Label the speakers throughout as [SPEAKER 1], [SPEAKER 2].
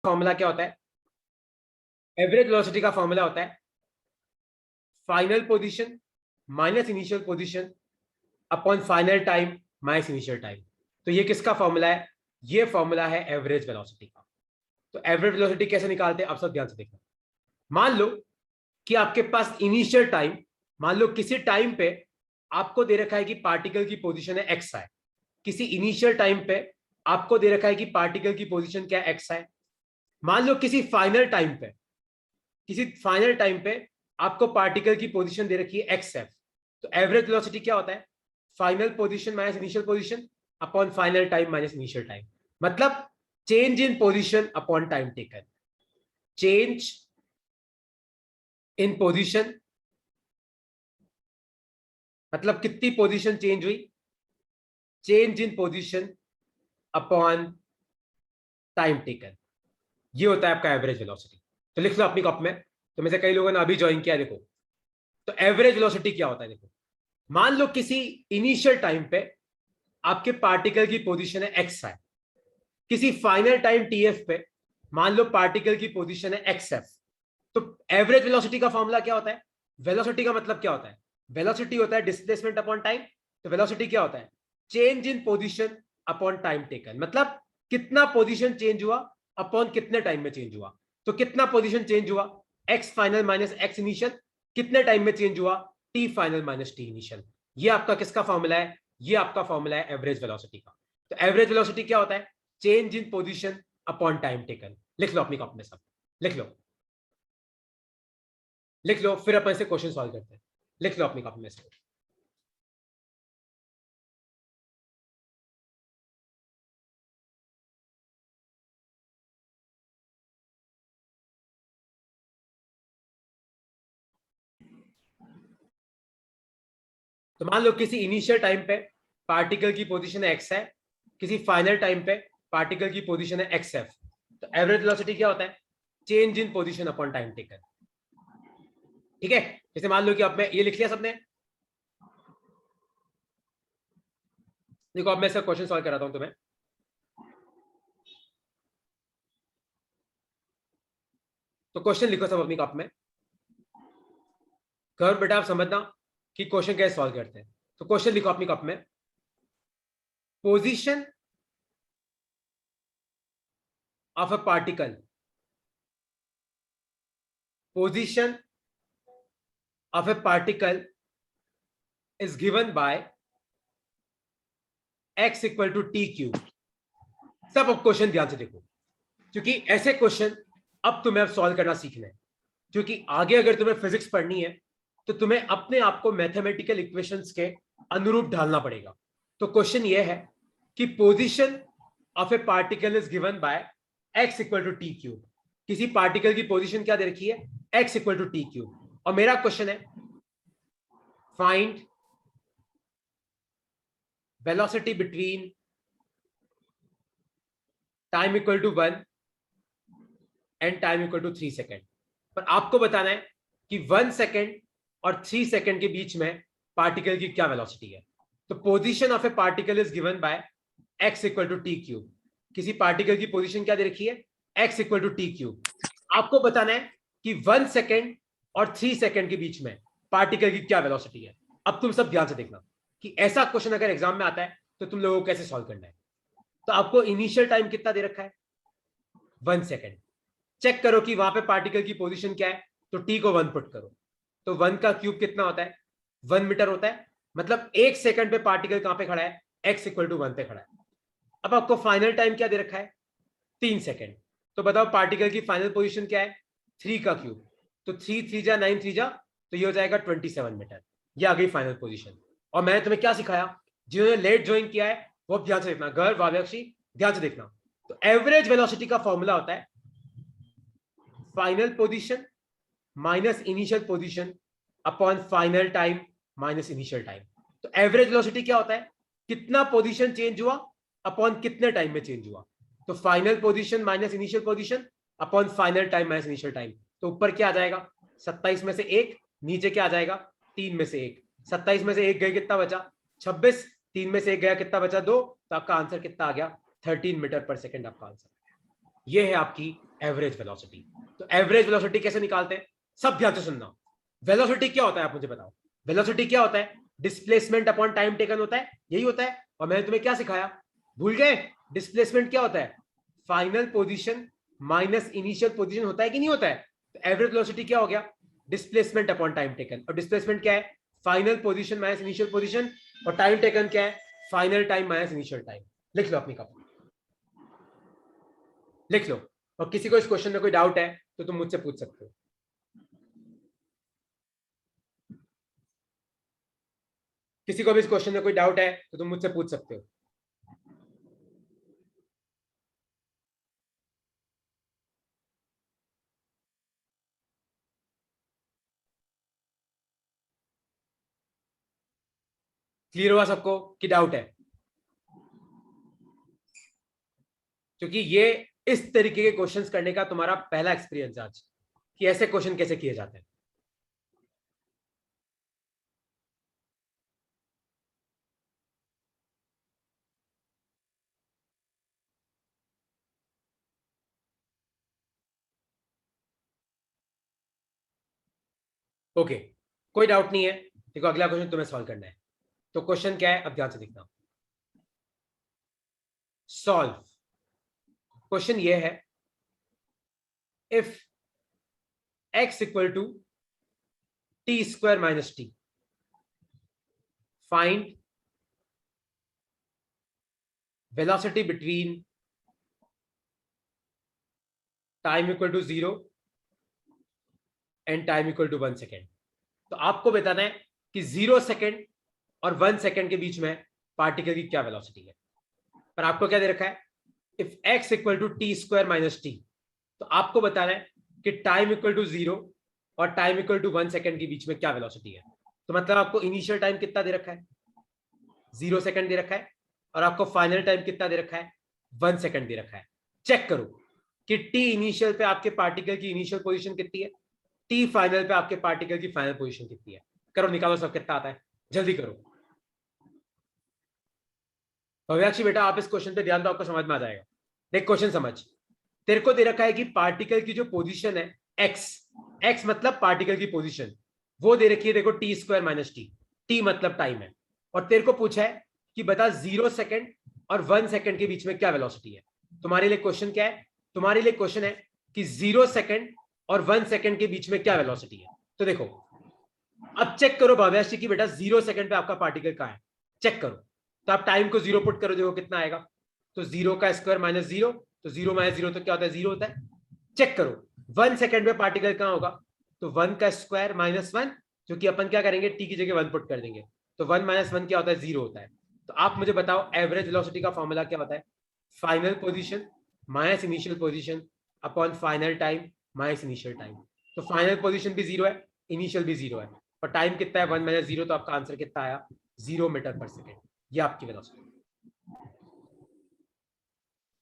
[SPEAKER 1] Formula क्या होता है? एवरेज वेलोसिटी का फॉर्मूला होता है final position minus initial position upon final time minus initial time. तो ये किसका फॉर्मूला है? ये फॉर्मूला है एवरेज वेलोसिटी का। तो एवरेज वेलोसिटी कैसे निकालते हैं आप सब ध्यान से देखना। मान लो कि आपके पास इनिशियल टाइम, मान लो किसी टाइम पे आपको दे रखा है कि पार्टिकल की पोजीशन है एक्स है। किसी इनिशियल टाइम पे आपको दे रखा है कि पार्टिकल की पोजीशन क्या एक्स है। मान लो किसी फाइनल टाइम पे, किसी फाइनल टाइम पे आपको पार्टिकल की पोजीशन दे रखी है एक्स एफ। तो एवरेज वेलोसिटी क्या होता है? Final position minus initial position upon final time minus initial time. मतलब change in position upon time taken. Change in position मतलब कितनी पोजीशन चेंज हुई, change in position upon time taken. ये होता है आपका एवरेज वेलोसिटी। तो लिख लो अपनी कॉपी में। तो में से कई लोगों ने अभी ज्वाइन किया, देखो तो एवरेज वेलोसिटी क्या होता है। देखो मान लो किसी इनिशियल टाइम पे आपके पार्टिकल की पोजीशन है एक्स है। किसी फाइनल टाइम टीएफ पे मान लो पार्टिकल की पोजीशन है एक्स एफ। तो एवरेज वेलोसिटी का फॉर्मूला क्या होता है? वेलोसिटी का मतलब क्या होता है? वेलोसिटी होता है डिस्प्लेसमेंट अपॉन टाइम। तो वेलोसिटी क्या होता है? Change in position upon time taken. मतलब कितना पोजीशन चेंज हुआ अपॉन कितने टाइम में चेंज हुआ। तो कितना पोजीशन चेंज हुआ, x final minus x initial. कितने टाइम में चेंज हुआ, T final minus T initial. ये आपका किसका फॉर्मूला है? ये आपका फॉर्मूला है एवरेज वेलोसिटी का। तो एवरेज वेलोसिटी क्या होता है? Change in position upon time taken. लिख लो अपनी कॉपी में सब, लिख लो, लिख लो, फिर अपन से क्वेश्चन सॉल्व करते हैं। लिख लो अपनी कॉपी में से। तो मान लो किसी इनिशियल टाइम पे पार्टिकल की पोजीशन एक्स है, किसी फाइनल टाइम पे पार्टिकल की पोजीशन है एक्स एफ। तो एवरेज वेलोसिटी क्या होता है? Change in position upon time taken. ठीक है, जैसे मान लो कि अब मैं ये लिख लिया सबने। देखो अब मैं इसका क्वेश्चन सॉल्व कराता हूं तुम्हें। तो क्वेश्चन लिखो सब अपनी कॉपी में। करो बेटा, आप समझना कि क्वेश्चन कैसे सॉल्व करते हैं। तो क्वेश्चन लिखो अपनी कॉपी में। Position of a particle, position of a particle is given by x equal to t cube। सब अब क्वेश्चन ध्यान से देखो, क्योंकि ऐसे क्वेश्चन अब तुम्हें अब सॉल्व करना सीखना है। क्योंकि आगे अगर तुम्हें फिजिक्स पढ़नी है तो तुम्हें अपने आप को मैथमेटिकल इक्वेशंस के अनुरूप ढालना पड़ेगा। तो क्वेश्चन ये है कि position of a particle is given by x equal to T cube. किसी पार्टिकल की पोजीशन क्या दे रखी है? x equal to T cube. और मेरा क्वेश्चन है find velocity between time equal to 1 and time equal to 3 second. पर आपको बताना है कि 1 सेकेंड और 3 सेकेंड के बीच में पार्टिकल की क्या वेलोसिटी है। तो position of a particle is given by x equal to T cube. किसी पार्टिकल की पोजीशन क्या दे रखी है? x equal to T cube. आपको बताना है कि 1 सेकेंड और 3 सेकेंड के बीच में पार्टिकल की क्या वेलोसिटी है। अब तुम सब ध्यान से देखना कि ऐसा क्वेश्चन अगर एग्जाम में आता है तो तुम लोगों को कैसे सॉल्व करना है। तो आपको इनिशियल टाइम कितना दे रखा है? 1 सेकेंड। चेक करो कि वहां पे पार्टिकल की पोजीशन क्या है। तो टी को 1 पुट करो। तो 1 का क्यूब कितना होता है? 1 मीटर होता है। मतलब 1 सेकंड पे पार्टिकल कहां पे खड़ा है? x इक्वल टू 1 पे खड़ा है। अब आपको फाइनल टाइम क्या दे रखा है? 3 सेकंड। तो बताओ पार्टिकल की फाइनल पोजीशन क्या है? 3 का क्यूब। तो 3 3 जा 9 3 जा, तो ये हो जाएगा 27 मीटर। ये आ गई फाइनल पोजीशन। और मैंने तुम्हें क्या सिखाया? जिन्होंने लेट ज्वाइन किया है वो ध्यान से देखना, गर्व वाव्याक्षी ध्यान से देखना। तो एवरेज वेलोसिटी का फॉर्मूला होता है final position minus initial position upon final time minus initial time. तो एवरेज वेलोसिटी क्या होता है? कितना पोजीशन चेंज हुआ अपॉन कितने टाइम में चेंज हुआ। तो final position minus initial position upon final time minus initial time. तो ऊपर क्या आ जाएगा? 27 में से 1, नीचे क्या आ जाएगा? 3 में से 1। 27 में से 1 गए, कितना बचा? 26। 3 में से 1 गया, कितना बचा? 2। तो आपका आंसर कितना आ गया? 13 मीटर पर सेकेंड आपका आंसर। ये है आपकी एवरेज वेलोसिटी। तो एवरेज वेलोसिटी कैसे निकालते हैं, सब ध्यान से सुनना। वेलोसिटी क्या होता है आप मुझे बताओ। वेलोसिटी क्या होता है, डिस्प्लेसमेंट अपॉन टाइम टेकन होता है, यही होता है। और मैंने तुम्हें क्या सिखाया, भूल गए? डिस्प्लेसमेंट क्या होता है, final position minus initial position होता है कि नहीं होता है। तो एवरेज वेलोसिटी क्या हो गया, डिस्प्लेसमेंट अपॉन टाइम टेकन। और डिस्प्लेसमेंट क्या है, final position minus initial position. और टाइम टेकन क्या है, final time minus initial time. लिख लो अपनी कॉपी, लिख लो। और किसी को इस क्वेश्चन में कोई डाउट है तो तुम मुझसे पूछ सकते हो। किसी को भी इस क्वेश्चन में कोई डाउट है तो तुम मुझसे पूछ सकते हो। क्लियर हुआ सबको कि डाउट है? क्योंकि ये इस तरीके के क्वेश्चंस करने का तुम्हारा पहला एक्सपीरियंस आज, कि ऐसे क्वेश्चन कैसे किए जाते हैं। ओके, कोई डाउट नहीं है। देखो अगला क्वेश्चन तुम्हें सॉल्व करना है। तो क्वेश्चन क्या है, अब ध्यान से देखना। सॉल्व। क्वेश्चन ये है, if x equal to T square minus T, find velocity between time equal to 0 and time equal to 1 second. तो आपको बताना है कि 0 सेकेंड और 1 सेकेंड के बीच में पार्टिकल की क्या वेलोसिटी है। पर आपको क्या दे रखा है, if x equal to T square minus T, तो आपको बताना है कि टाइम इक्वल टू 0 और टाइम इक्वल टू 1 सेकेंड के बीच में क्या वेलोसिटी है। तो मतलब आपको इनिशियल टाइम कितना दे रखा है, 0 सेकेंड दे रखा है। और आपको फाइनल टाइम कितना दे रखा है, 1 सेकेंड दे रखा है। चेक करो कि टी इनिशियल पे आपके पार्टिकल की इनिशियल पोजीशन कितनी है, टी फाइनल पे आपके पार्टिकल की फाइनल पोजीशन कितनी है। करो, निकालो सब कितना आता है, जल्दी करो। भव्याक्षी बेटा आप इस क्वेश्चन पे ध्यान दो, आपको समझ में आ जाएगा। देख क्वेश्चन समझ, तेरे को दे रखा है कि पार्टिकल की जो पोजीशन है एक्स, एक्स मतलब पार्टिकल की पोजीशन, वो दे रखी है देखो T square minus T, T मतलब टाइम है। और तेरे को पूछा है कि बता 0 सेकेंड और 1 सेकेंड के बीच में क्या वेलोसिटी है। तुम्हारे लिए क्वेश्चन क्या है, तुम्हारे लिए क्वेश्चन है कि 0 सेकेंड और 1 सेकेंड के बीच में क्या वेलोसिटी है। तो देखो अब चेक करो भाव्याशी की बेटा 0 सेकेंड पे आपका पार्टिकल कहाँ है, चेक करो। तो आप टाइम को 0 पुट करो, देखो कितना आएगा। तो 0 का स्क्वायर माइनस 0, तो 0 माइनस 0 तो क्या होता है, 0 होता है। चेक करो 1 सेकेंड में पार्टिकल कहाँ होगा, तो 1 का स्क्वायर माइनस 1, जो कि अपन क्या करेंगे टी की जगह 1 पुट कर देंगे। तो 1 माइनस 1 क्या होता है, 0 होता है। तो आप मुझे बताओ एवरेज वेलोसिटी का फॉर्मूला क्या होता है, final position minus initial position upon final time minus initial time. तो फाइनल पोजीशन भी 0 है, इनिशियल भी 0 है, और टाइम कितना है 1 माइनस 0, तो आपका आंसर कितना आया, 0 मीटर पर सेकेंड। ये आपकी वेलोसिटी,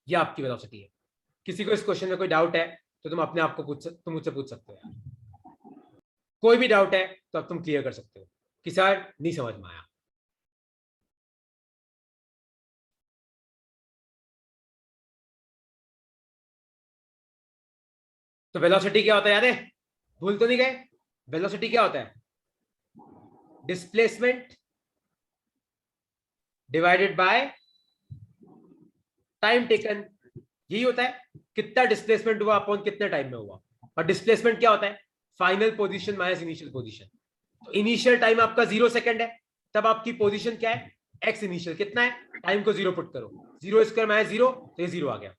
[SPEAKER 1] ये आपकी वेलोसिटी है। किसी को इस क्वेश्चन में कोई डाउट है तो तुम अपने आप को तुम मुझसे पूछ सकते हो यार। कोई भी डाउट है तो अब तुम क्लियर कर सकते हो कि सर नहीं समझ में आया। तो वेलोसिटी क्या होता है याद है, भूल तो नहीं गए? वेलोसिटी क्या होता है, displacement divided by time taken. यही होता है, कितना डिस्प्लेसमेंट हुआ अपॉन कितने टाइम में हुआ। और डिस्प्लेसमेंट क्या होता है, final position minus initial position. तो इनिशियल टाइम आपका 0 सेकंड है, तब आपकी पोजीशन क्या है, एक्स इनिशियल कितना है, टाइम को 0 पुट करो, 0 स्क्वायर माइनस 0, तो ये 0 आ गया।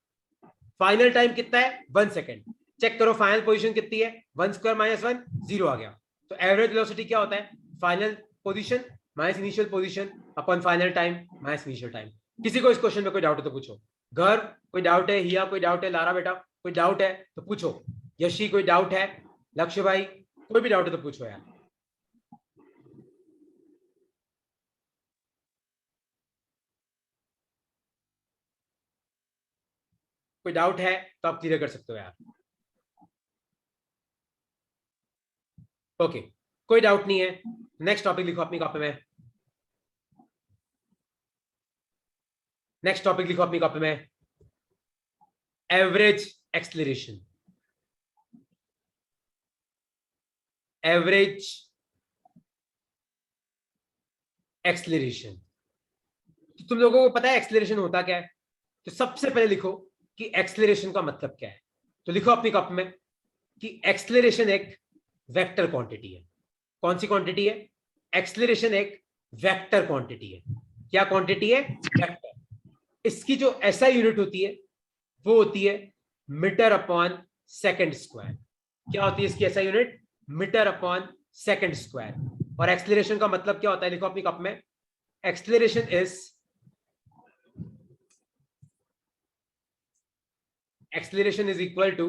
[SPEAKER 1] फाइनल टाइम कितना है 1 सेकंड, चेक करो फाइनल पोजीशन कितनी है, 1 स्क्वायर माइनस 1, 0 आ गया। तो एवरेज वेलोसिटी क्या होता है, final position minus initial position upon final time minus initial time. किसी को इस क्वेश्चन में कोई डाउट है तो पूछो। घर कोई डाउट है, हिया कोई डाउट है, लारा बेटा कोई डाउट है तो पूछो, यशी कोई डाउट है, लक्ष्य भाई कोई भी डाउट है तो पूछो यार। कोई डाउट है तो आप क्लियर कर सकते हो यार। ओके, कोई डाउट नहीं है। नेक्स्ट टॉपिक लिखो अपनी कॉपी में, नेक्स्ट टॉपिक लिखो अपनी कॉपी में, एवरेज एक्सेलरेशन, एवरेज एक्सेलरेशन। तो तुम लोगों को पता है एक्सेलरेशन होता क्या है? तो सबसे पहले लिखो कि एक्सेलरेशन का मतलब क्या है। तो लिखो अपनी कॉपी में कि एक्सेलरेशन एक वेक्टर क्वांटिटी है। कौन सी क्वांटिटी है? एक्सेलरेशन एक वेक्टर क्वांटिटी है। क्या क्वांटिटी है? वेक्टर। इसकी जो एसआई यूनिट होती है वो होती है मीटर अपॉन सेकंड स्क्वायर। क्या होती है इसकी SI unit? Metre upon second square. और एक्सेलरेशन का मतलब क्या होता है? लिखो अपनी कॉपी में, acceleration is equal to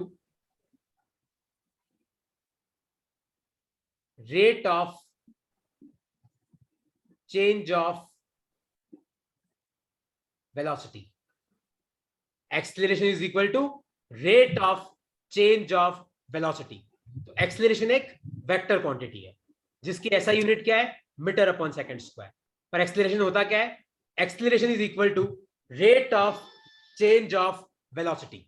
[SPEAKER 1] rate of change of velocity. Acceleration is equal to rate of change of velocity. तो एक्सेलरेशन एक वेक्टर क्वांटिटी है जिसकी ऐसा यूनिट क्या है? Metre upon second square. पर एक्सेलरेशन होता क्या है? Acceleration is equal to rate of change of velocity.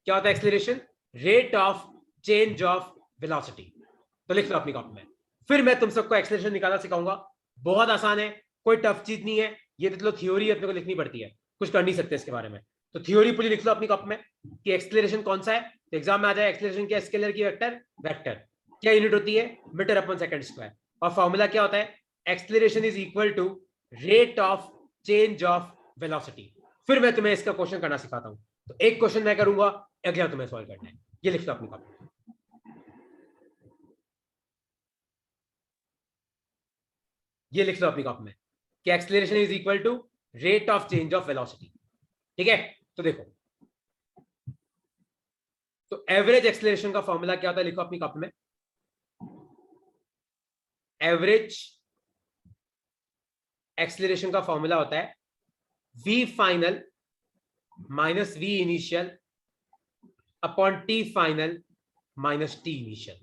[SPEAKER 1] क्या होता है acceleration? Rate of change of velocity. तो लिख लो अपनी कॉपी में। फिर मैं तुम सबको एक्सेलरेशन निकालना सिखाऊंगा। बहुत आसान है, कोई टफ चीज नहीं है। ये तो थ्योरी अपने को लिखनी पड़ती है, कुछ कर नहीं सकते इसके बारे में। तो थ्योरी पूरी लिख लो अपनी कॉपी में कि एक्सेलरेशन कौन सा है। तो एग्जाम में आ जाए एक्सेलरेशन क्या? स्केलर की वेक्टर। वेक्टर क्या यूनिट होती है? Metre upon second square. और फॉर्मूला क्या होता है? Acceleration is equal to rate of change of velocity. फिर मैं तुम्हें इसका क्वेश्चन करना सिखाता हूं। तो एक क्वेश्चन मैं करूंगा, अगला तुम्हें सॉल्व करना है। ये लिख लो अपनी कॉपी में। ये लिख लो अपनी कॉपी में कि acceleration is equal to rate of change of velocity. ठीक है? तो देखो, तो एवरेज एक्सेलरेशन का फॉर्मूला क्या होता है? लिखो अपनी कॉपी में, एवरेज एक्सेलरेशन का फॉर्मूला होता है v final minus v initial upon t final minus t initial.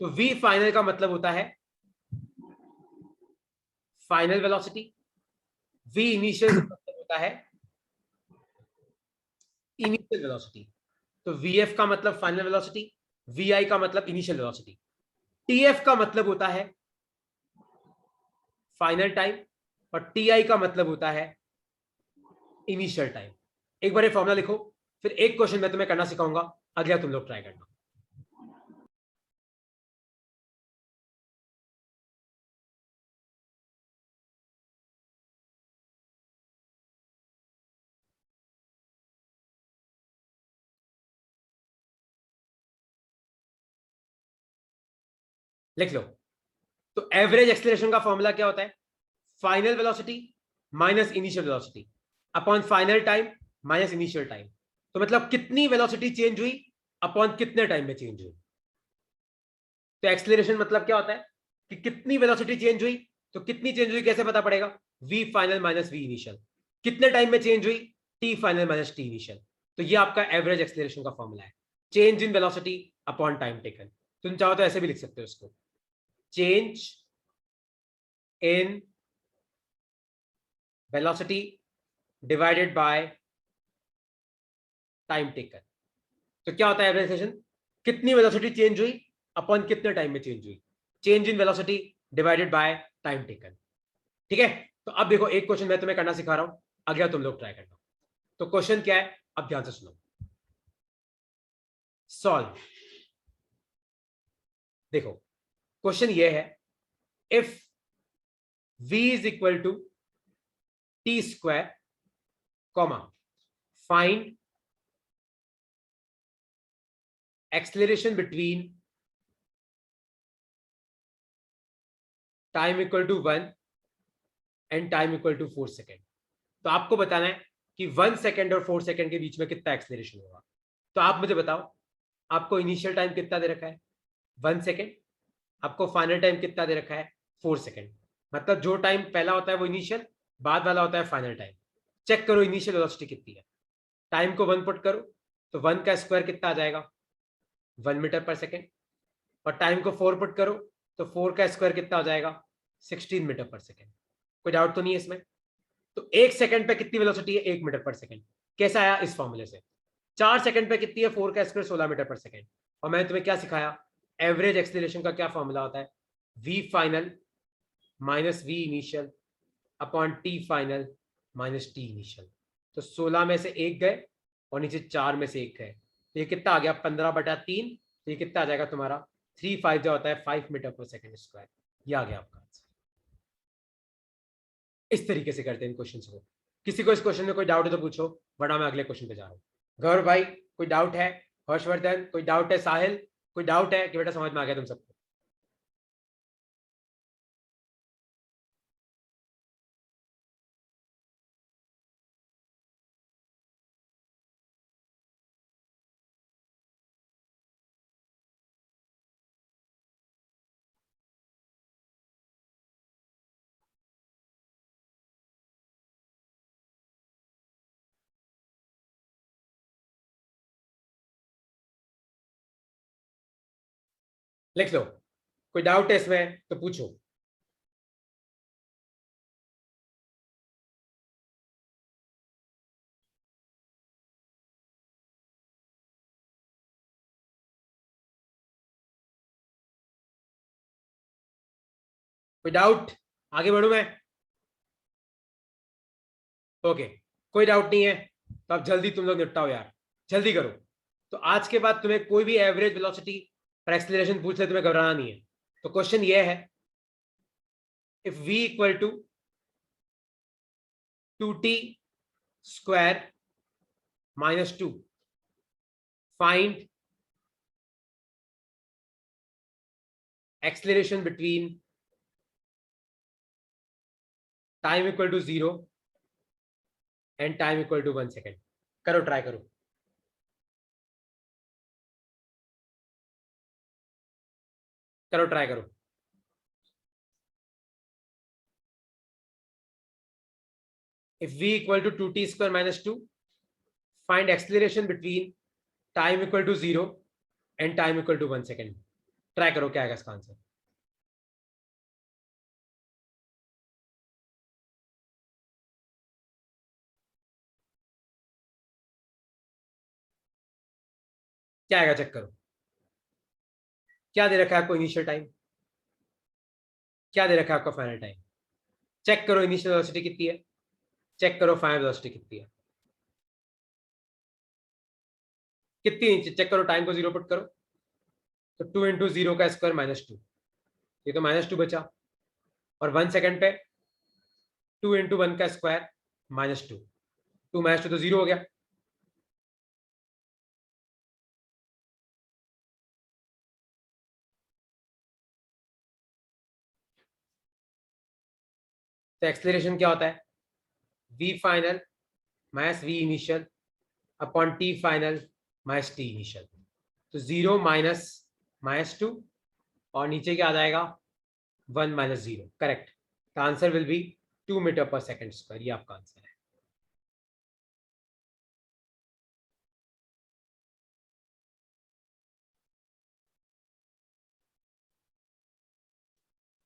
[SPEAKER 1] तो v फाइनल का मतलब होता है फाइनल वेलोसिटी, v इनिशियल का मतलब होता है इनिशियल वेलोसिटी। तो vf का मतलब फाइनल वेलोसिटी, vi का मतलब इनिशियल वेलोसिटी, tf का मतलब होता है फाइनल टाइम और ti का मतलब होता है इनिशियल टाइम। एक बार ये फॉर्मूला लिखो, फिर एक क्वेश्चन मैं तुम्हें करना सिखाऊंगा, अगला तुम लोग ट्राई करना। लिख लो। तो एवरेज एक्सेलरेशन का फॉर्मूला क्या होता है? Final velocity minus initial velocity upon final time minus initial time. तो मतलब कितनी वेलोसिटी चेंज हुई अपॉन कितने टाइम में चेंज हुई। तो एक्सेलरेशन मतलब क्या होता है कि कितनी वेलोसिटी चेंज हुई। तो कितनी चेंज हुई कैसे पता पड़ेगा? V final minus V initial. कितने टाइम में चेंज हुई? T final minus T initial. तो ये आपका एवरेज एक्सेलरेशन का फॉर्मूला है, change in velocity upon time taken. तुम चाहो तो ऐसे भी लिख सकते हो इसको, change in velocity divided by time taken. तो क्या होता है एवरेज एक्सेलरेशन? कितनी वेलोसिटी चेंज हुई अपॉन कितने टाइम में चेंज हुई, change in velocity divided by time taken. ठीक है? तो अब देखो, एक क्वेश्चन मैं तुम्हें करना सिखा रहा हूं, अगला तुम लोग ट्राई करना। तो क्वेश्चन क्या है, अब ध्यान से सुनो। सॉल्व। देखो, क्वेश्चन ये है, if v is equal to T square comma find acceleration between time equal to 1 and time equal to 4 second. तो आपको बताना है कि 1 सेकेंड और 4 सेकेंड के बीच में कितना एक्सेलरेशन होगा। तो आप मुझे बताओ, आपको इनिशियल टाइम कितना दे रखा है? 1 सेकेंड। आपको फाइनल टाइम कितना दे रखा है? 4 सेकेंड। मतलब जो टाइम पहला होता है वो इनिशियल, बाद वाला होता है फाइनल टाइम। चेक करो इनिशियल वेलोसिटी कितनी है। टाइम को 1 पुट करो तो 1 का स्क्वायर कितना आ जाएगा? 1 मीटर पर सेकेंड। और टाइम को 4 पुट करो तो 4 का स्क्वायर कितना हो जाएगा? 16 मीटर पर सेकेंड। कोई डाउट तो नहीं है इसमें? तो 1 सेकेंड पे कितनी वेलोसिटी है? 1 मीटर पर सेकेंड। कैसा आया? इस फॉर्मूले से। 4 सेकंड पे कितनी है 4 का स्क्वायर 16 मीटर पर सेकंड। और मैंने तुम्हें क्या सिखाया, एवरेज एक्सीलरेशन का क्या फॉर्मूला होता है, v final minus v initial upon t final minus t initial. तो 16 में से एक गए और नीचे 4 में से एक गए, तो ये कितना आ गया 15/3। तो ये कितना आ जाएगा तुम्हारा 3 5 जो होता है 5 मीटर पर सेकंड स्क्वायर। ये आ गया आपका आंसर। इस तरीके से करते हैं इन क्वेश्चन को। किसी को इस क्वेश्चन में कोई डाउट है तो पूछो, वरना मैं अगले क्वेश्चन पे जा रहा हूँ। गौरव भाई कोई डाउट है, हर्षवर्धन कोई डाउट है, साहिल कोई डाउट है कि बेटा समझ में आ गया तुम सबको? लिख लो, कोई डाउट है इसमें तो पूछो। कोई डाउट, आगे बढ़ू मैं? ओके, कोई डाउट नहीं है तो अब जल्दी तुम लोग निपटाओ यार, जल्दी करो। तो आज के बाद तुम्हें कोई भी एवरेज वेलोसिटी और एक्सीलरेशन पूछ ले, तुम्हें घबराना नहीं है। तो क्वेश्चन ये है, if v equal to 2t square -2 find acceleration between time equal to 0 and time equal to 1 second. करो, ट्राई करो, करो ट्राई करो। if v equal to 2t square minus 2 find acceleration between time equal to 0 and time equal to 1 second। Try करो क्या आएगा इसका answer. क्या आएगा चेक करो। क्या दे रखा है आपको इनिशियल टाइम, क्या दे रखा है आपका फाइनल टाइम? चेक करो इनिशियल वेलोसिटी कितनी है, चेक करो फाइनल वेलोसिटी कितनी है, कितनी नीचे चेक करो, टाइम को 0 पुट करो। तो 2 इंटू 0 का स्क्वायर -2, ये तो -2 बचा। और 1 सेकेंड पे 2 इंटू 1 का स्क्वायर -2, 2 -2 तो 0 हो गया। तो एक्सेलरेशन क्या होता है, v final minus v initial upon t final minus t initial. तो 0 -2 और नीचे क्या आ जाएगा 1 -0। Correct, the answer will be 2 metre per second square. ये आपका आंसर है।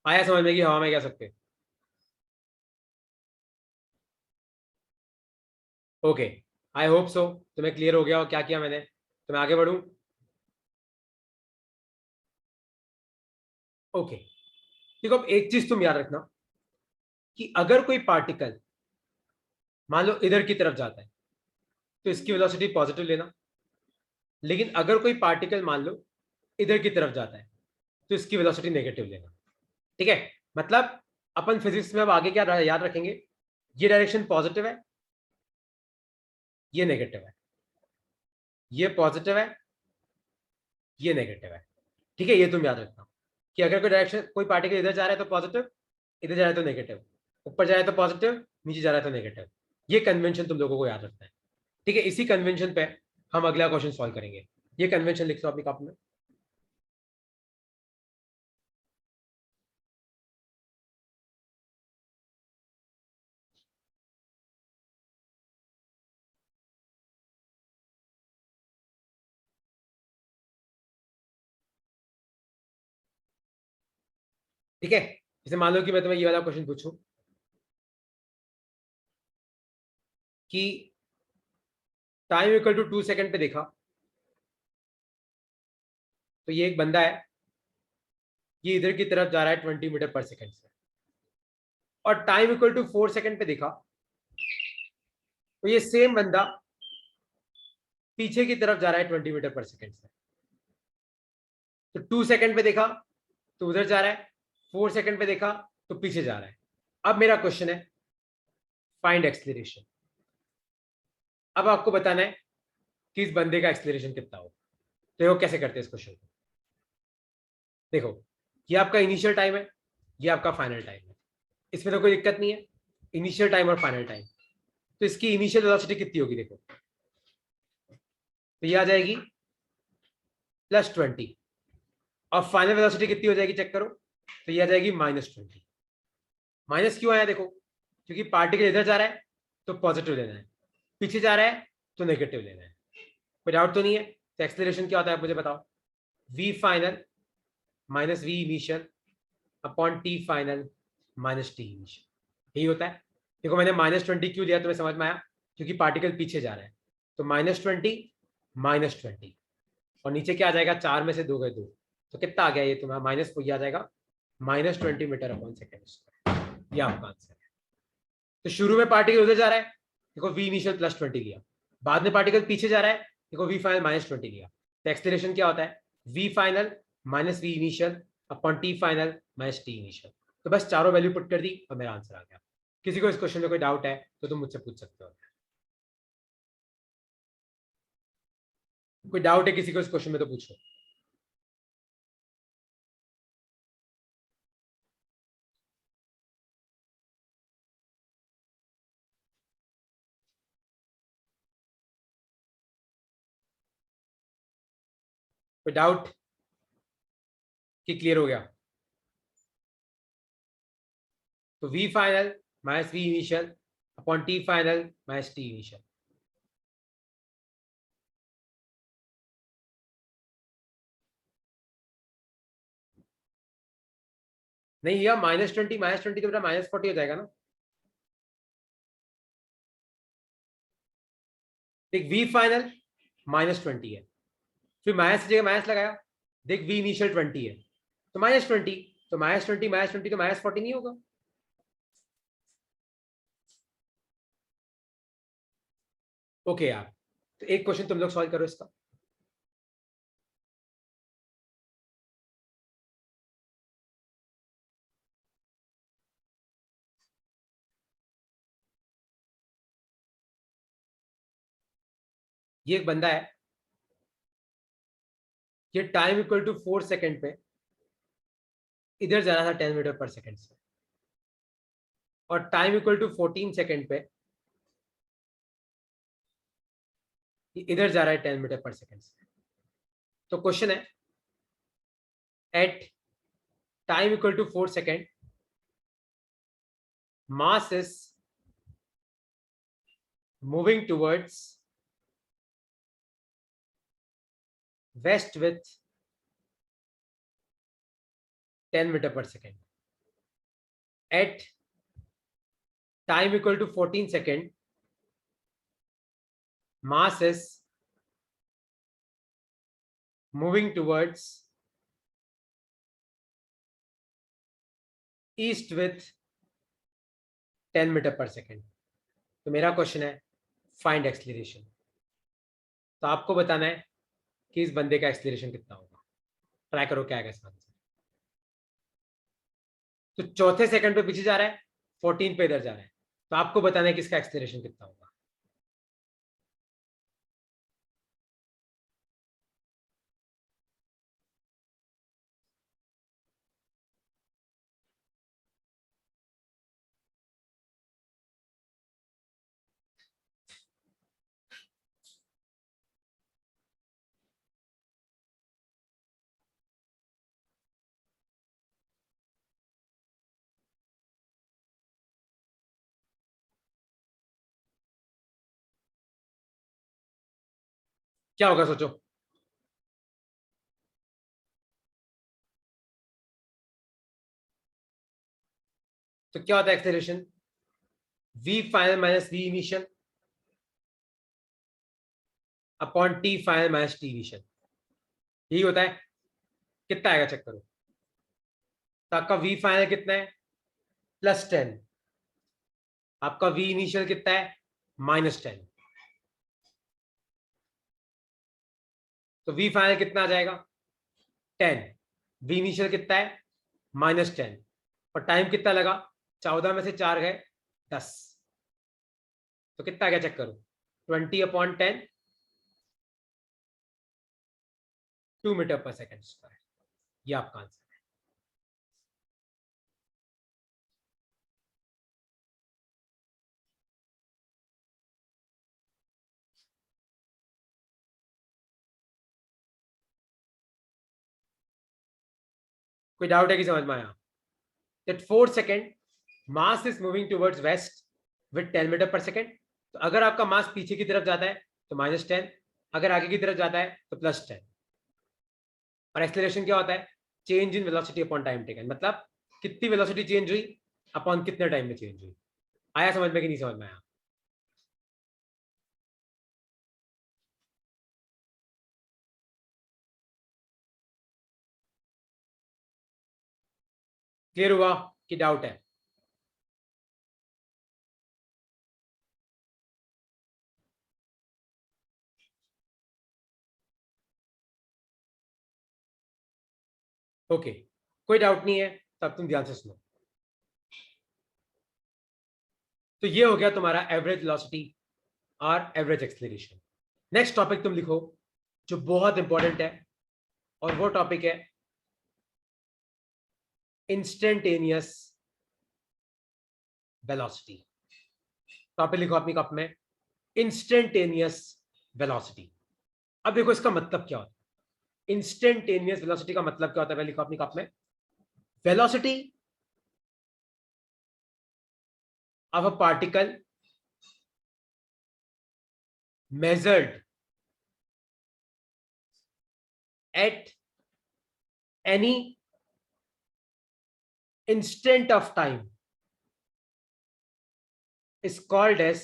[SPEAKER 1] आया समझ में कि हवा में क्या सकते? ओके, आई होप सो तुम्हें क्लियर हो गया हो क्या किया मैंने। तो मैं आगे बढ़ूं? ओके, देखो अब एक चीज तुम याद रखना कि अगर कोई पार्टिकल मान लो इधर की तरफ जाता है तो इसकी वेलोसिटी पॉजिटिव लेना, लेकिन अगर कोई पार्टिकल मान लो इधर की तरफ जाता है तो इसकी वेलोसिटी नेगेटिव लेना। ठीक है, मतलब अपन फिजिक्स में अब आगे क्या याद रखेंगे, ये डायरेक्शन पॉजिटिव है, ये नेगेटिव है, ये पॉजिटिव है, ये नेगेटिव है। ठीक है, ये तुम याद रखना कि अगर कोई डायरेक्शन कोई पार्टिकल इधर जा रहा है तो पॉजिटिव, इधर जा रहा है तो नेगेटिव, ऊपर जा रहा है तो पॉजिटिव, नीचे जा रहा है तो नेगेटिव। ये कन्वेंशन तुम लोगों को याद रखना है। ठीक है, इसी कन्वेंशन पे हम अगला क्वेश्चन सॉल्व करेंगे। ये कन्वेंशन लिख लो अपनी कॉपी में। ठीक है, जैसे मान लो कि मैं तुम्हें ये वाला क्वेश्चन पूछूं कि टाइम इक्वल टू 2 सेकंड पे देखा तो ये एक बंदा है, ये इधर की तरफ जा रहा है 20 मीटर पर सेकंड से, और टाइम इक्वल टू 4 सेकंड पे देखा तो ये सेम बंदा पीछे की तरफ जा रहा है 20 मीटर पर सेकंड से। तो 2 सेकंड पे देखा तो उधर जा रहा है, 4 सेकंड पे देखा तो पीछे जा रहा है। अब मेरा क्वेश्चन है फाइंड एक्सेलरेशन। अब आपको बताना है कि इस बंदे का एक्सेलरेशन कितना हो। तो देखो कैसे करते हैं इस क्वेश्चन को। देखो, ये आपका इनिशियल टाइम है, ये आपका फाइनल टाइम है, इसमें तो कोई दिक्कत नहीं है, इनिशियल टाइम और फाइनल टाइम। तो इसकी इनिशियल वेलोसिटी कितनी होगी, देखो तो ये आ जाएगी +20, और फाइनल वेलोसिटी कितनी हो जाएगी चेक करो, तो ये आ जाएगी -20। माइनस क्यों आया, देखो क्योंकि पार्टिकल इधर जा रहा है तो पॉजिटिव लेना है, पीछे जा रहा है तो नेगेटिव लेना है। कोई डाउट तो नहीं है? तो एक्सेलरेशन क्या होता है मुझे बताओ, v final minus v initial upon t final minus t initial, यही होता है। देखो मैंने -20 क्यों लिया तुम्हें समझ में आया, क्योंकि पार्टिकल पीछे जा रहा है। तो -20 -20, और नीचे क्या आ जाएगा, 4 में से 2 गए 2, तो कितना आ गया ये तुम्हारा माइनस को, ये आ जाएगा -20 मीटर अपॉन सेकेंड। ये आपका आंसर है। तो शुरू में पार्टिकल उधर जा रहा है, देखो v इनिशियल +20 लिया, बाद में पार्टिकल पीछे जा रहा है, देखो v फाइनल -20 लिया। तो एक्सेलरेशन क्या होता है, v final minus v initial upon t final minus t initial. तो बस चारों वैल्यू पुट कर दी और मेरा आंसर आ गया। किसी को इस क्वेश्चन में कोई डाउट है तो तुम मुझसे पूछ सकते हो। कोई डाउट है किसी को इस क्वेश्चन में तो पूछो। कोई डाउट कि क्लियर हो गया? तो v final minus v initial upon t final minus t initial. नहीं, यह -20 तो बेटा -40 हो जाएगा ना। देख v फाइनल -20 है, फिर माइनस की जगह माइनस लगाया, देख v इनिशियल 20 है तो -20, तो -20 तो -40 नहीं होगा। ओके यार, तो एक क्वेश्चन तुम लोग सॉल्व करो इसका। ये एक बंदा है, ये टाइम इक्वल टू 4 सेकंड पे इधर जा रहा था 10 मीटर पर सेकंड से, और टाइम इक्वल टू 14 सेकंड पे इधर जा रहा है 10 मीटर पर सेकंड से। तो क्वेश्चन है at time equal to 4 second mass is moving towards west with 10 metre per second at time equal to 14 second, mass is moving towards east with 10 metre per second. तो मेरा question है find acceleration. तो आपको बताना है कि इस बंदे का एक्सेलरेशन कितना होगा। ट्राई करो क्या है इसका आंसर। तो चौथे सेकंड पे पीछे जा रहा है, 14 पे इधर जा रहा है, तो आपको बताना है कि इसका एक्सेलरेशन कितना होगा। क्या होगा सोचो। तो क्या होता है acceleration, v final minus v initial upon T final minus T initial, यही होता है। कितना आएगा चेक करो। तो आपका वी फाइनल कितना है, +10। आपका वी इनिशियल कितना है, -10। तो वी फाइनल कितना आ जाएगा, 10। वी इनिशियल कितना है, -10। और टाइम कितना लगा, 14 में से 4 गए 10। तो कितना आ गया चेक करो, 20/10, 2 मीटर/सेकंड स्क्वायर। ये आपका आंसर। कोई डाउट है कि समझ में आया? that 4 second mass is moving towards west with 10 metre per second. तो अगर आपका मास पीछे की तरफ जाता है तो -10, अगर आगे की तरफ जाता है तो +10। और एक्सेलरेशन क्या होता है, change in velocity upon time taken, मतलब कितनी वेलोसिटी चेंज हुई अपॉन कितने टाइम में चेंज हुई। आया समझ में कि नहीं समझ में आया? क्लियर हुआ कि डाउट है? ओके, कोई डाउट नहीं है, तब तुम ध्यान से सुनो। तो ये हो गया तुम्हारा एवरेज वेलोसिटी और एवरेज एक्सेलरेशन। नेक्स्ट टॉपिक तुम लिखो जो बहुत इंपॉर्टेंट है, और वो टॉपिक है इंस्टेंटेनियस वेलोसिटी। टॉपिक लिखो अपनी कप में, इंस्टेंटेनियस वेलोसिटी। अब देखो इसका मतलब क्या होता है, इंस्टेंटेनियस वेलोसिटी का मतलब क्या होता है, लिखो अपनी कप में, velocity of a particle measured at any instant of time is called as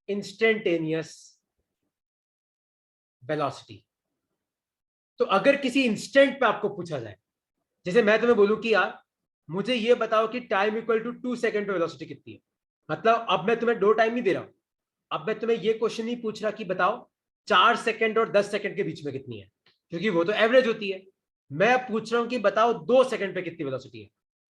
[SPEAKER 1] instantaneous velocity। तो अगर किसी इंस्टेंट पे आपको पूछा जाए, जैसे मैं तुम्हें बोलूं कि यार मुझे ये बताओ कि टाइम इक्वल टू 2 सेकंड पे वेलोसिटी कितनी है, मतलब अब मैं तुम्हें 2 टाइम नहीं दे रहा हूं, अब मैं तुम्हें ये क्वेश्चन नहीं पूछ रहा कि बताओ 4 सेकंड और 10 सेकंड के बीच में कितनी है, क्योंकि वो तो एवरेज होती है। मैं पूछ रहा हूं कि बताओ 2 सेकंड पे कितनी वेलोसिटी है,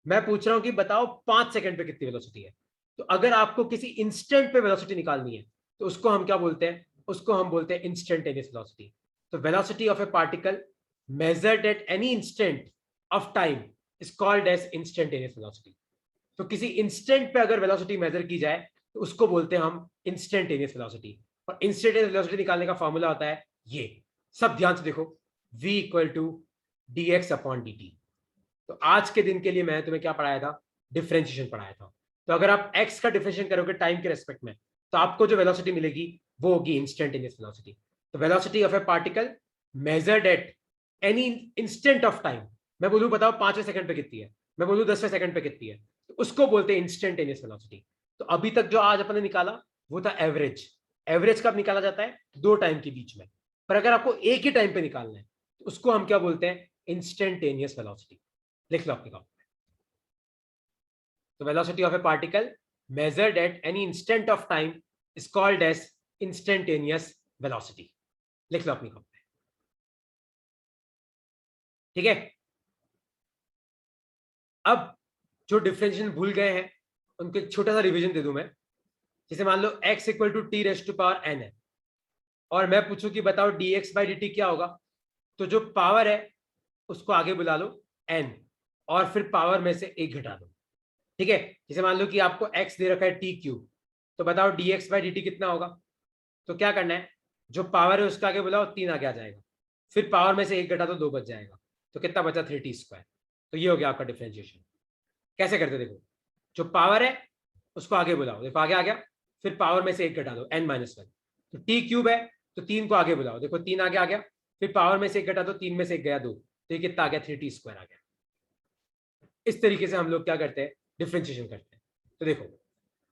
[SPEAKER 1] मैं पूछ रहा हूं कि बताओ 5 सेकंड पे कितनी वेलोसिटी है। तो अगर आपको किसी इंस्टेंट पे वेलोसिटी निकालनी है तो उसको हम क्या बोलते हैं, उसको हम बोलते हैं इंस्टेंटेनियस वेलोसिटी। तो velocity of a particle measured at any instant of time is called as instantaneous velocity. तो किसी इंस्टेंट पे अगर वेलोसिटी मेजर की जाए तो उसको बोलते हैं हम इंस्टेंटेनियस वेलोसिटी। और इंस्टेंटेनियस वेलोसिटी निकालने का फॉर्मूला होता है ये, सब ध्यान से देखो, v इक्वल टू dx/dt। तो आज के दिन के लिए मैंने तुम्हें क्या पढ़ाया था, डिफरेंशिएशन पढ़ाया था। तो अगर आप x का डिफरेंशिएशन करोगे टाइम के रेस्पेक्ट में तो आपको जो वेलोसिटी मिलेगी वो होगी इंस्टेंटेनियस वेलोसिटी। तो velocity of a particle measured at any instant of time, मैं बोलूं बताओ 5वें सेकंड पे कितनी है, मैं बोलूं 10वें सेकंड पे कितनी है, तो उसको बोलते हैं इंस्टेंटेनियस वेलोसिटी। तो अभी तक जो आज अपने निकाला वो था एवरेज। एवरेज कब निकाला जाता है, 2 टाइम के बीच में। पर अगर आपको एक ही टाइम पे निकालना है तो उसको हम क्या बोलते हैं, इंस्टेंटेनियस वेलोसिटी। लिख लो अपनी कॉपी। तो velocity of a particle measured at any instant of time is called as instantaneous velocity। लिख लो अपनी कॉपी। ठीक है, अब जो डिफरेंशिएशन भूल गए हैं उनको एक छोटा सा रिवीजन दे दूं मैं। जैसे मान लो x equal to T raised to power n है, और मैं पूछूं कि बताओ dx/dt क्या होगा, तो जो पावर है उसको आगे बुला लो n, और फिर पावर में से एक घटा दो। ठीक है, जैसे मान लो कि आपको x दे रखा है t³, तो बताओ dx/dt कितना होगा। तो क्या करना है, जो पावर है उसका आगे बुलाओ, 3 आगे आ जाएगा, फिर पावर में से एक घटा दो 2 बच जाएगा, तो कितना बचा, 3t²। तो ये हो गया आपका डिफरेंशिएशन। कैसे करते देखो, जो पावर है उसको आगे बुलाओ, देखो आगे आ गया, फिर पावर में से एक घटा दो n-1, तो t³ है तो 3 को आगे बुलाओ, देखो 3 आगे आ गया, फिर पावर में से एक घटा दो, 3 में से एक गया 2, तो ये कितना आ गया, 3t² आ गया। इस तरीके से हम लोग क्या करते हैं, डिफरेंशिएशन करते हैं। तो देखो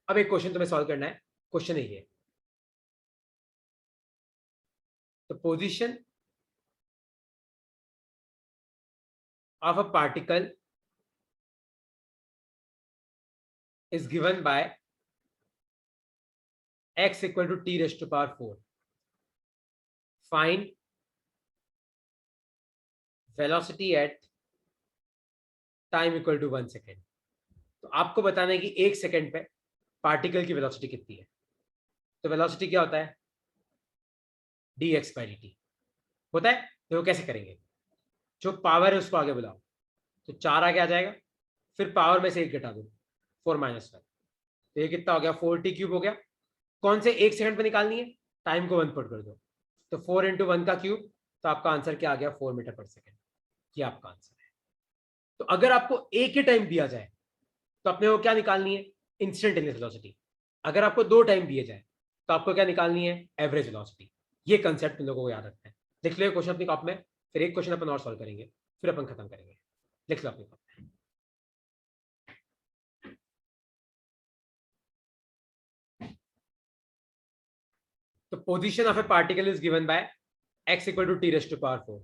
[SPEAKER 1] अब एक क्वेश्चन तुम्हें सॉल्व करना है, क्वेश्चन है ये, तो position of a particle is given by x equal to t raised to power 4. Find velocity at time equal to 1 second. तो आपको बताना है कि 1 सेकंड पे पार्टिकल की वेलोसिटी कितनी है। तो वेलोसिटी क्या होता है, dx/dt होता है। तो वो कैसे करेंगे, जो पावर है उसको आगे बुलाओ, तो 4 आगे आ जाएगा, फिर पावर में से 1 घटा दो, 4 - 1, तो ये कितना हो गया, 4t³ हो गया। कौन से 1 सेकंड पे निकालनी है, टाइम को 1 पुट कर दो, तो 4 × 1 का क्यूब, तो आपका आंसर क्या आ गया, 4 मीटर पर सेकेंड। ये आपका आंसर है। तो अगर आपको एक ही टाइम दिया जाए तो अपने को क्या निकालनी है, इंस्टेंटेनियस वेलोसिटी। अगर आपको 2 टाइम दिए जाए तो आपको क्या निकालनी है, एवरेज वेलोसिटी। ये कंसेप्ट तुम लोगों को याद रखना है। लिख लो क्वेश्चन अपनी कॉपी में, फिर एक क्वेश्चन अपन और सॉल्व करेंगे, फिर अपन खत्म करेंगे। लिख लो अपनी कॉपी में। तो position of a particle is given by x equal to t raise to power 4।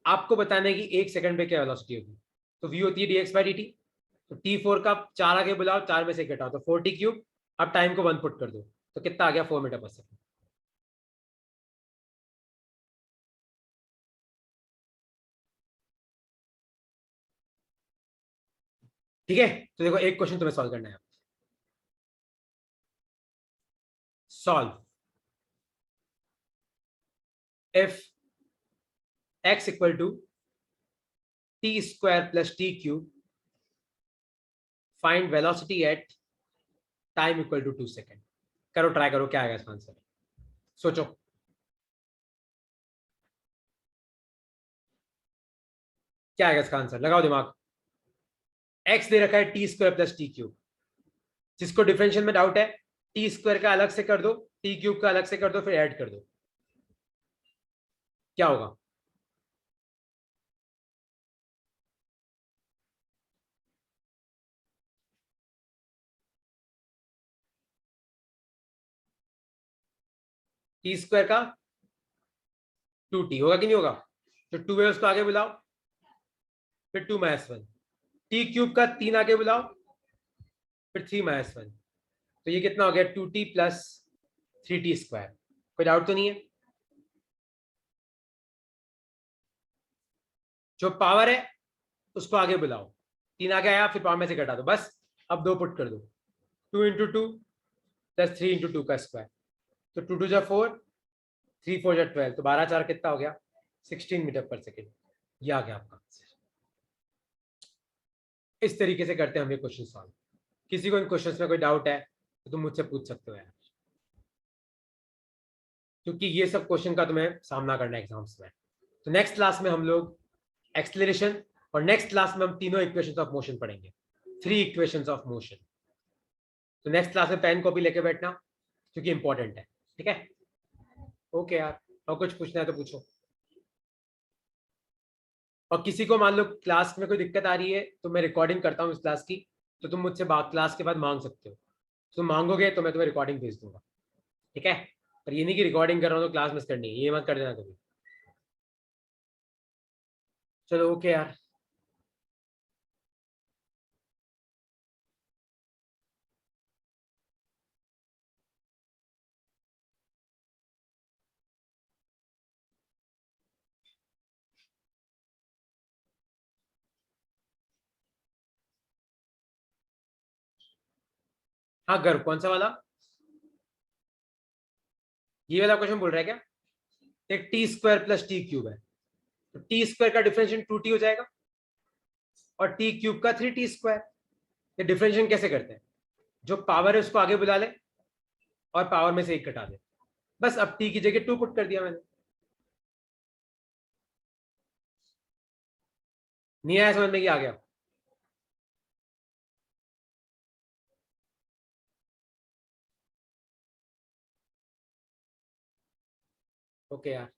[SPEAKER 1] आपको बताना है कि 1 सेकंड पे क्या वेलोसिटी होगी। तो v होती है dx/dt। तो t4 का 4 आगे बुलाओ, 4 में से घटाओ, तो 4t³। अब टाइम को 1 पुट कर दो, तो कितना आ गया, 4 मीटर पर सेकेंड। ठीक है, तो देखो एक क्वेश्चन तुम्हें सॉल्व करना है। Solve if x equal to t² + t³ find velocity at time equal to 2 second. करो, ट्राई करो, क्या आएगा इसका आंसर, सोचो क्या आएगा इसका आंसर, लगाओ दिमाग। x दे रखा है t² + t³। जिसको डिफरेंशियल में डाउट है, t² का अलग से कर दो, t³ का अलग से कर दो, फिर ऐड कर दो, क्या होगा, t² का 2t होगा कि नहीं होगा। तो 2 है उसको आगे बुलाओ, फिर 2 - 1, t³ का 3 आगे बुलाओ, फिर 3 - 1, तो ये कितना हो गया, 2t + 3t²। कोई डाउट तो नहीं है। जो पावर है उसको आगे बुलाओ, 3 आगे आया, फिर पावर में से घटा दो, बस अब 2 पुट कर दो, 2 × 2 + 3 × 2 का स्क्वायर, तो 2 × 2 = 4, 3 × 4 = 12, तो 12 × 4 कितना हो गया, 16 मीटर पर सेकेंड। ये आ गया आपका आंसर। इस तरीके से करते हैं हम ये क्वेश्चन सॉल्व। किसी को इन क्वेश्चंस में कोई डाउट है तो तुम मुझसे पूछ सकते हो यार, क्योंकि ये सब क्वेश्चन का तुम्हें सामना करना है एग्जाम्स में। तो नेक्स्ट क्लास में हम लोग एक्सेलरेशन, और नेक्स्ट क्लास में हम तीनों इक्वेशंस ऑफ मोशन पढ़ेंगे, 3 इक्वेशंस ऑफ मोशन। तो नेक्स्ट क्लास में पेन कॉपी लेके बैठना, क्योंकि इंपॉर्टेंट है। ठीक है, ओके यार, और कुछ पूछना है तो पूछो। और किसी को मान लो क्लास में कोई दिक्कत आ रही है तो मैं रिकॉर्डिंग करता हूँ इस क्लास की, तो तुम मुझसे बाद क्लास के बाद मांग सकते हो। तुम मांगोगे तो मैं तुम्हें रिकॉर्डिंग भेज दूंगा, ठीक है। पर ये नहीं कि रिकॉर्डिंग कर रहा हूँ तो क्लास मिस करनी है, ये मत कर देना कभी। चलो ओके यार। हाँ, गर्व कौन सा वाला, ये वाला क्वेश्चन बोल रहा है क्या। एक t² + t³ है, तो t² का डिफरेंशियल 2t हो जाएगा, और t³ का 3t²। ये डिफरेंशियल कैसे करते हैं, जो पावर है उसको आगे बुला ले और पावर में से 1 घटा दे, बस। अब t की जगह 2 पुट कर दिया मैंने। नहीं आया समझ में, कि आ गया। ओके यार।